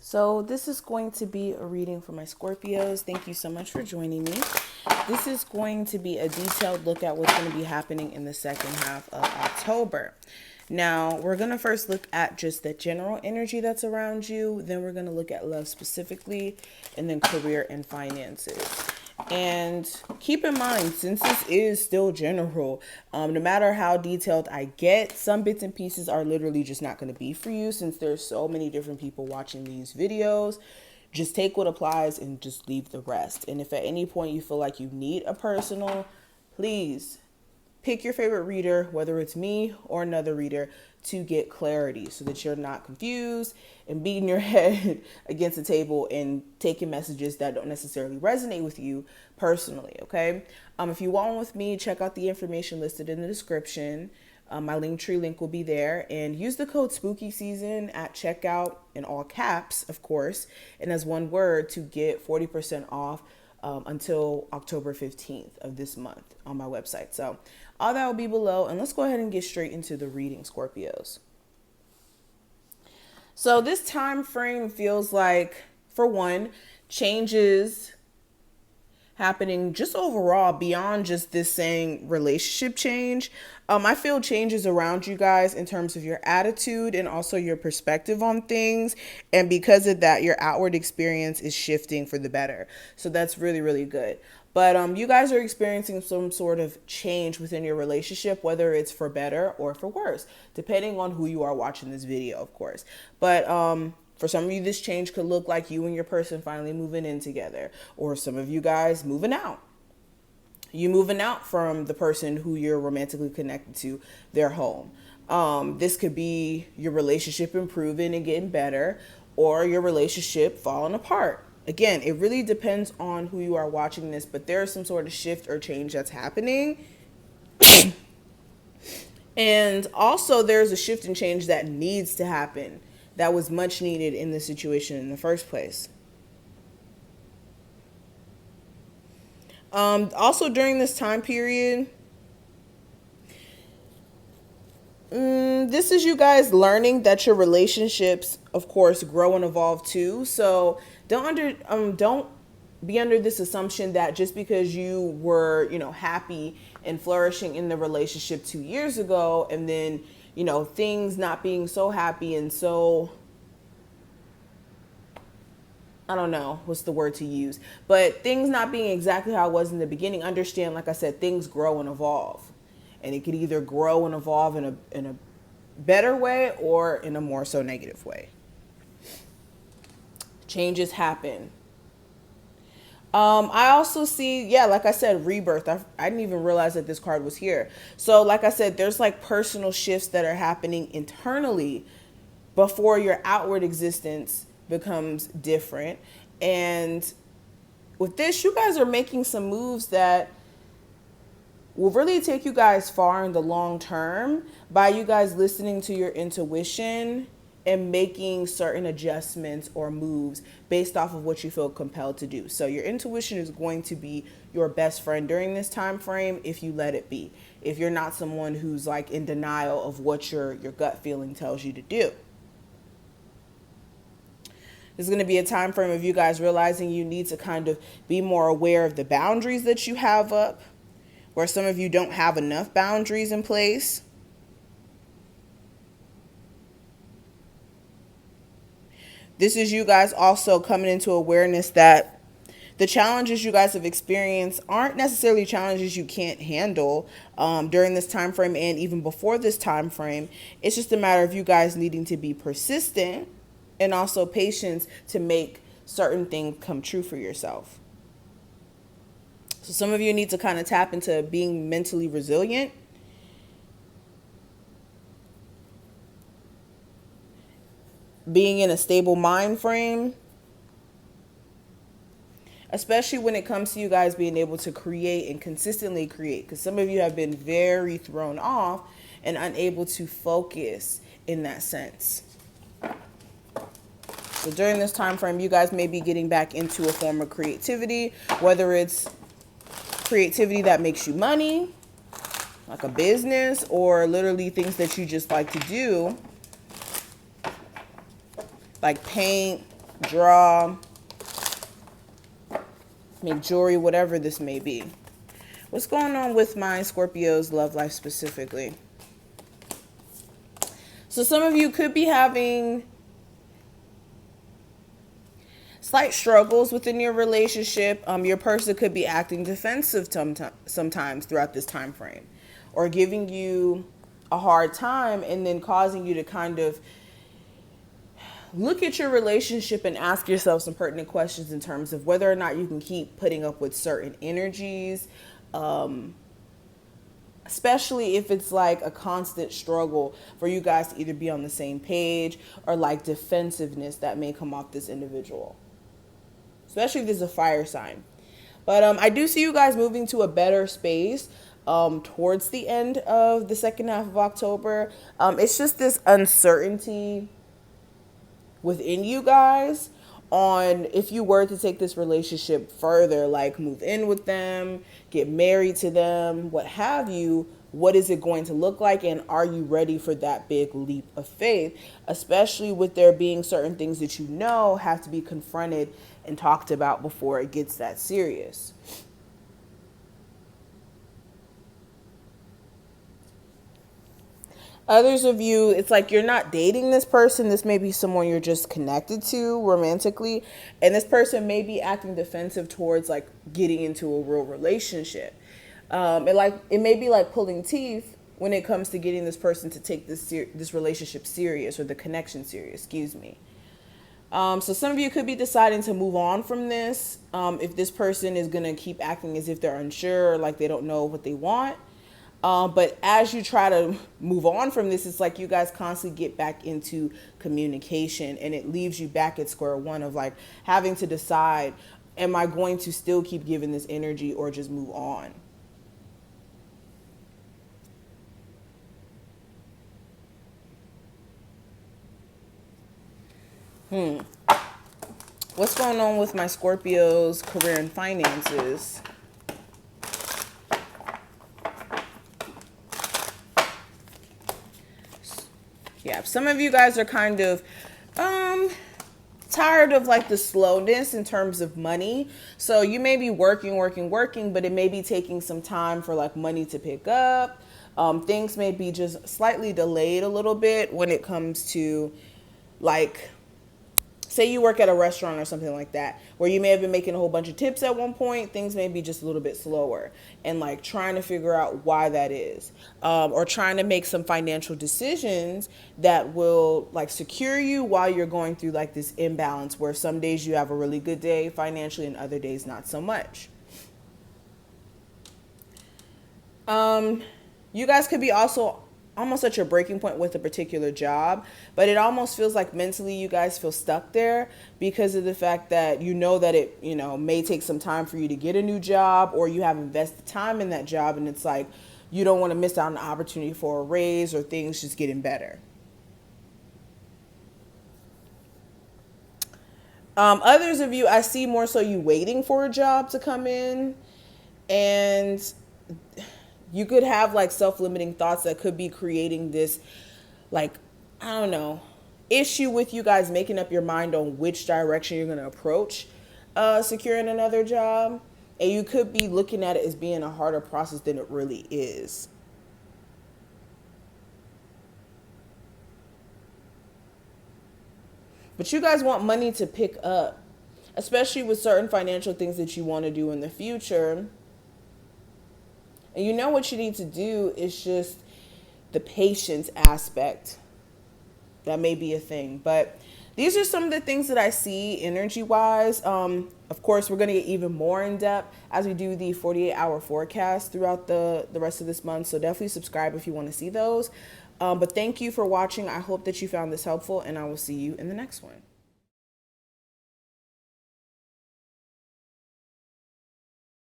So this is going to be a reading for my Scorpios. Thank you so much for joining me. This is going to be a detailed look at what's going to be happening in the second half of October. Now, we're going to first look at just the general energy that's around you. Then we're going to look at love specifically, and then career and finances. And keep in mind, since this is still general, no matter how detailed I get, some bits and pieces are literally just not going to be for you, since there's so many different people watching these videos. Just take what applies and just leave the rest. And if at any point you feel like you need a personal, please pick your favorite reader, whether it's me or another reader, to get clarity so that you're not confused and beating your head against the table and taking messages that don't necessarily resonate with you personally, okay? If you want one with me, check out the information listed in the description. My Linktree link will be there, and use the code Spooky Season at checkout in all caps, of course, and as one word to get 40% off until October 15th of this month on my website. So all that will be below, and let's go ahead and get straight into the reading, Scorpios. So this time frame feels like, for one, changes happening just overall beyond just this saying relationship change. I feel changes around you guys in terms of your attitude and also your perspective on things. And because of that, your outward experience is shifting for the better. So that's really, really good. But you guys are experiencing some sort of change within your relationship, whether it's for better or for worse, depending on who you are watching this video, of course. But for some of you, this change could look like you and your person finally moving in together, or some of you guys moving out. You moving out from the person who you're romantically connected to, their home. This could be your relationship improving and getting better, or your relationship falling apart. Again, it really depends on who you are watching this, but there is some sort of shift or change that's happening. And also there's a shift and change that needs to happen, that was much needed in this situation in the first place. Also during this time period, this is you guys learning that your relationships, of course, grow and evolve too. So don't be under this assumption that just because you were, happy and flourishing in the relationship 2 years ago, and then, things not being so happy and so, I don't know what's the word to use, but things not being exactly how it was in the beginning. Understand, like I said, things grow and evolve, and it could either grow and evolve in a better way or in a more so negative way. Changes happen. I also see, like I said, rebirth. I didn't even realize that this card was here. So like I said, there's like personal shifts that are happening internally before your outward existence becomes different. And with this, you guys are making some moves that will really take you guys far in the long term by you guys listening to your intuition and making certain adjustments or moves based off of what you feel compelled to do. So your intuition is going to be your best friend during this time frame if you let it be. If you're not someone who's like in denial of what your gut feeling tells you to do. There's going to be a time frame of you guys realizing you need to kind of be more aware of the boundaries that you have up, where some of you don't have enough boundaries in place. This is you guys also coming into awareness that the challenges you guys have experienced aren't necessarily challenges you can't handle during this time frame and even before this time frame. It's just a matter of you guys needing to be persistent and also patience to make certain things come true for yourself. So some of you need to kind of tap into being mentally resilient. Being in a stable mind frame. Especially when it comes to you guys being able to create and consistently create. Because some of you have been very thrown off and unable to focus in that sense. So during this time frame, you guys may be getting back into a form of creativity, whether it's creativity that makes you money, like a business, or literally things that you just like to do, like paint, draw, make jewelry, whatever this may be. What's going on with my Scorpio's love life specifically? So some of you could be having slight struggles within your relationship. Your person could be acting defensive sometimes throughout this time frame, or giving you a hard time and then causing you to kind of look at your relationship and ask yourself some pertinent questions in terms of whether or not you can keep putting up with certain energies, especially if it's like a constant struggle for you guys to either be on the same page or like defensiveness that may come off this individual, especially if there's a fire sign. But I do see you guys moving to a better space towards the end of the second half of October. It's just this uncertainty within you guys on if you were to take this relationship further, like move in with them, get married to them, what have you. What is it going to look like, and are you ready for that big leap of faith, especially with there being certain things that you know have to be confronted and talked about before it gets that serious. Others of you, it's like you're not dating this person. This may be someone you're just connected to romantically, and this person may be acting defensive towards like getting into a real relationship. It may be like pulling teeth when it comes to getting this person to take this relationship serious, or the connection serious, excuse me. So some of you could be deciding to move on from this. If this person is going to keep acting as if they're unsure, or like they don't know what they want. But as you try to move on from this, it's like you guys constantly get back into communication, and it leaves you back at square one of like having to decide, am I going to still keep giving this energy or just move on? What's going on with my Scorpio's career and finances? Yeah, some of you guys are kind of tired of like the slowness in terms of money. So you may be working, but it may be taking some time for like money to pick up. Things may be just slightly delayed a little bit when it comes to like, say you work at a restaurant or something like that, where you may have been making a whole bunch of tips at one point. Things may be just a little bit slower, and like trying to figure out why that is, or trying to make some financial decisions that will like secure you while you're going through like this imbalance where some days you have a really good day financially and other days not so much. You guys could be also almost at your breaking point with a particular job, but it almost feels like mentally you guys feel stuck there because of the fact that you know that it, may take some time for you to get a new job, or you have invested time in that job, and it's like you don't want to miss out on the opportunity for a raise or things just getting better. Others of you, I see more so you waiting for a job to come in, and you could have like self-limiting thoughts that could be creating this, like, I don't know, issue with you guys making up your mind on which direction you're going to approach securing another job. And you could be looking at it as being a harder process than it really is. But you guys want money to pick up, especially with certain financial things that you want to do in the future. And you know what you need to do is just the patience aspect. That may be a thing. But these are some of the things that I see energy-wise. Of course, we're going to get even more in depth as we do the 48-hour forecast throughout the rest of this month. So definitely subscribe if you want to see those. But thank you for watching. I hope that you found this helpful, and I will see you in the next one.